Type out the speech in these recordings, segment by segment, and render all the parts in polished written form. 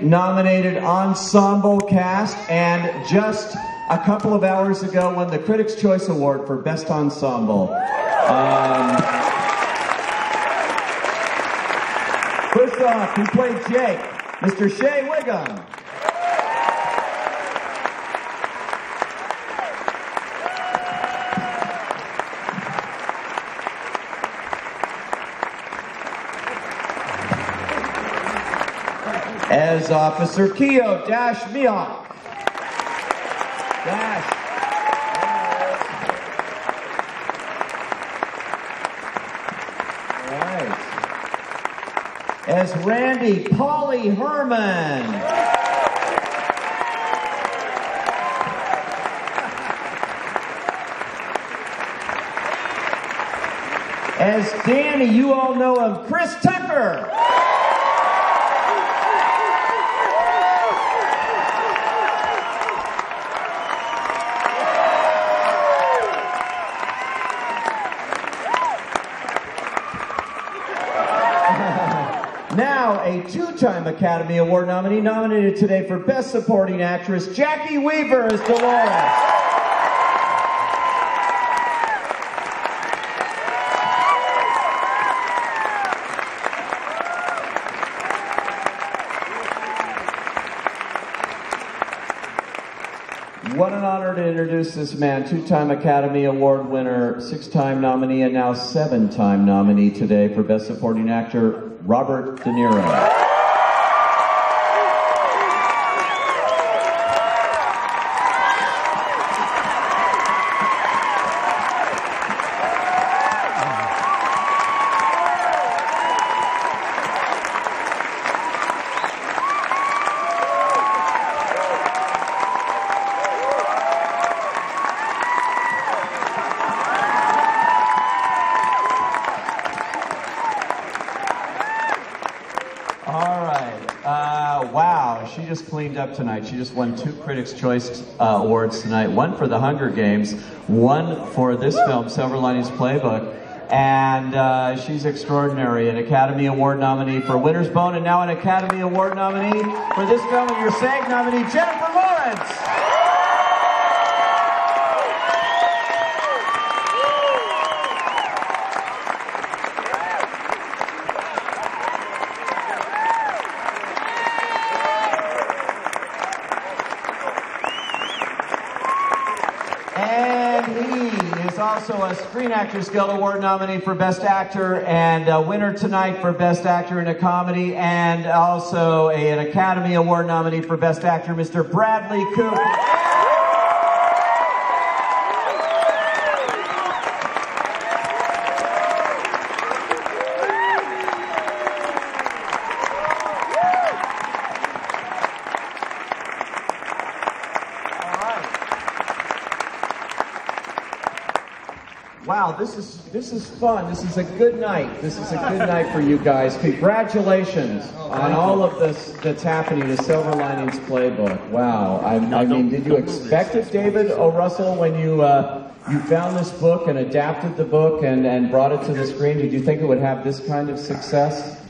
nominated ensemble cast, and just a couple of hours ago won the Critics' Choice Award for Best Ensemble. First off, who played Jake? Mr. Shea Whigham. As Officer Keo Dash Mihawk. Dash. All right. As Randy Pauly Herman. As Danny, you all know him, Chris Tucker. Now, a two-time Academy Award nominee, nominated today for Best Supporting Actress, Jackie Weaver as Dolores. What an honor to introduce this man, two-time Academy Award winner, six-time nominee, and now seven-time nominee today for Best Supporting Actor, Robert De Niro. Wow, she just cleaned up tonight. She just won two Critics' Choice Awards tonight. One for The Hunger Games, one for this film, Silver Linings Playbook. And she's extraordinary. An Academy Award nominee for Winter's Bone, and now an Academy Award nominee for this film, and your SAG nominee, Jennifer Lawrence. And he is also a Screen Actors Guild Award nominee for Best Actor, and a winner tonight for Best Actor in a Comedy, and also an Academy Award nominee for Best Actor, Mr. Bradley Cooper. Wow, this is fun. This is a good night. This is a good night for you guys. Congratulations on all of this that's happening to Silver Linings Playbook. Wow. I mean, did you expect it, David O. Russell, when you found this book and adapted the book and brought it to the screen? Did you think it would have this kind of success?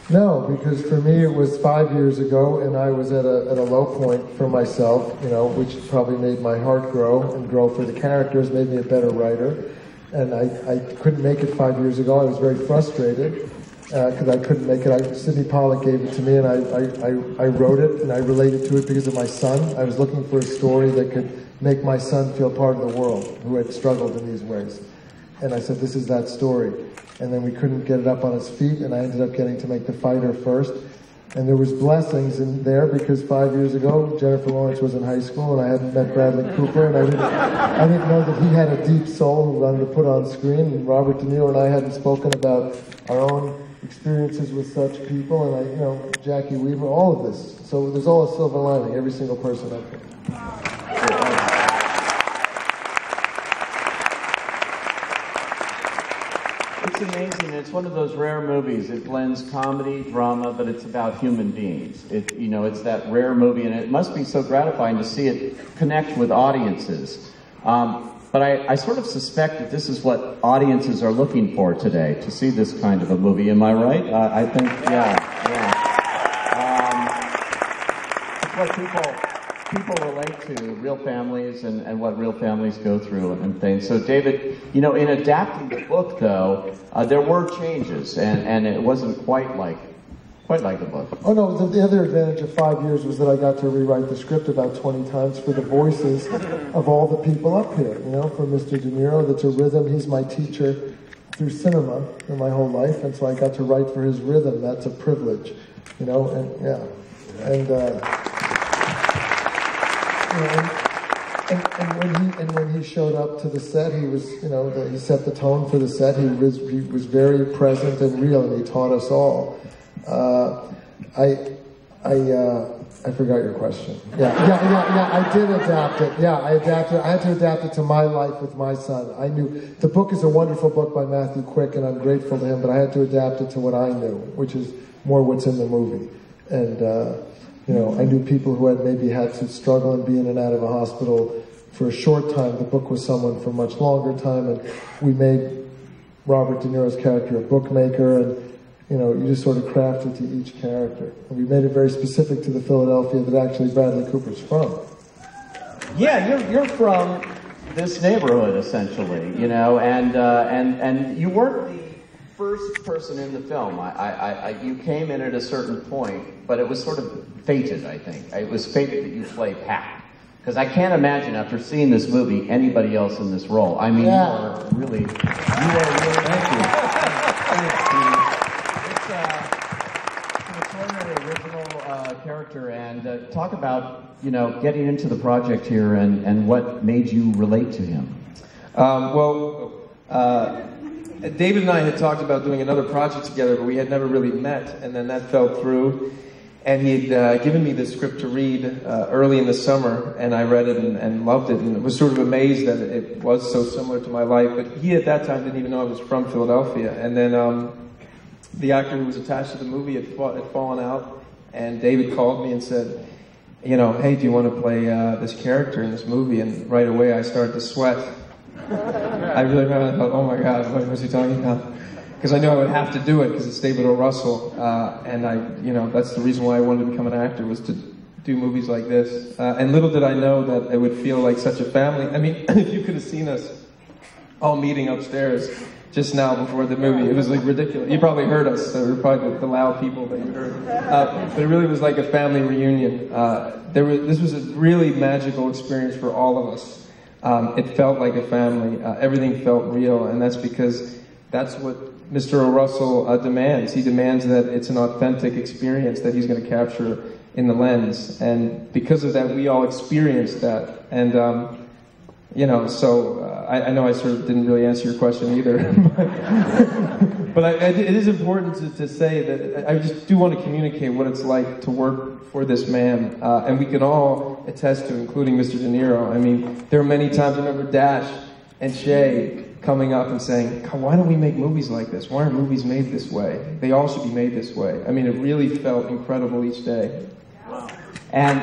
No, because for me it was 5 years ago, and I was at a low point for myself, you know, which probably made my heart grow and grow for the characters, made me a better writer. And I couldn't make it 5 years ago. I was very frustrated because I couldn't make it. Sidney Pollack gave it to me, and I wrote it, and I related to it because of my son. I was looking for a story that could make my son feel part of the world, who had struggled in these ways. And I said, this is that story. And then we couldn't get it up on his feet, and I ended up getting to make The Fighter first. And there was blessings in there because 5 years ago, Jennifer Lawrence was in high school, and I hadn't met Bradley Cooper, and I didn't know that he had a deep soul who wanted to put on screen. And Robert De Niro and I hadn't spoken about our own experiences with such people, and Jackie Weaver, all of this. So there's all a silver lining, every single person up there. It's amazing. It's one of those rare movies. It blends comedy, drama, but it's about human beings. It's that rare movie, and it must be so gratifying to see it connect with audiences. But I sort of suspect that this is what audiences are looking for today, to see this kind of a movie. Am I right? I think, yeah. what people relate to, real families and what real families go through and things. So David, in adapting the book though, there were changes and it wasn't quite like the book. Oh no, the other advantage of 5 years was that I got to rewrite the script about 20 times for the voices of all the people up here. For Mr. De Niro, that's a rhythm. He's my teacher through cinema for my whole life, and so I got to write for his rhythm. That's a privilege, and yeah. And when he showed up to the set, he was, he set the tone for the set. He was very present and real, and he taught us all. I forgot your question. Yeah, I did adapt it. Yeah, I adapted. I had to adapt it to my life with my son. I knew the book is a wonderful book by Matthew Quick, and I'm grateful to him. But I had to adapt it to what I knew, which is more what's in the movie. And I knew people who had maybe had to struggle and be in and out of a hospital for a short time. The book was someone for much longer time, and we made Robert De Niro's character a bookmaker, and you just sort of craft it to each character. And we made it very specific to the Philadelphia that actually Bradley Cooper's from. Yeah, you're from this neighborhood essentially, and you weren't the first person in the film. You came in at a certain point, but it was sort of fated, I think. It was fated that you play Pat. Because I can't imagine, after seeing this movie, anybody else in this role. I mean, yeah. You are really thank you. It's an extraordinary original character, and talk about, getting into the project here and what made you relate to him. David and I had talked about doing another project together, but we had never really met, and then that fell through. And he'd given me the script to read early in the summer, and I read it and loved it, and was sort of amazed that it was so similar to my life. But he at that time didn't even know I was from Philadelphia. And then the actor who was attached to the movie had fallen out, and David called me and said, hey, do you want to play this character in this movie? And right away I started to sweat. I really thought, oh my God, what was he talking about? Because I knew I would have to do it because it's David O. Russell, and that's the reason why I wanted to become an actor, was to do movies like this. And little did I know that it would feel like such a family. I mean, if you could have seen us all meeting upstairs just now before the movie, it was like ridiculous. You probably heard us, so we were probably the loud people that you heard. But it really was like a family reunion. This was a really magical experience for all of us. It felt like a family. Everything felt real, and that's because that's what Mr. O. Russell demands. He demands that it's an authentic experience that he's going to capture in the lens. And because of that, we all experienced that. And, I know I sort of didn't really answer your question either. But it is important to say that I just do want to communicate what it's like to work for this man. And we can all attest to, including Mr. De Niro. I mean, there are many times, I remember Dash and Shay coming up and saying, why don't we make movies like this? Why aren't movies made this way? They all should be made this way. I mean, it really felt incredible each day. Wow. And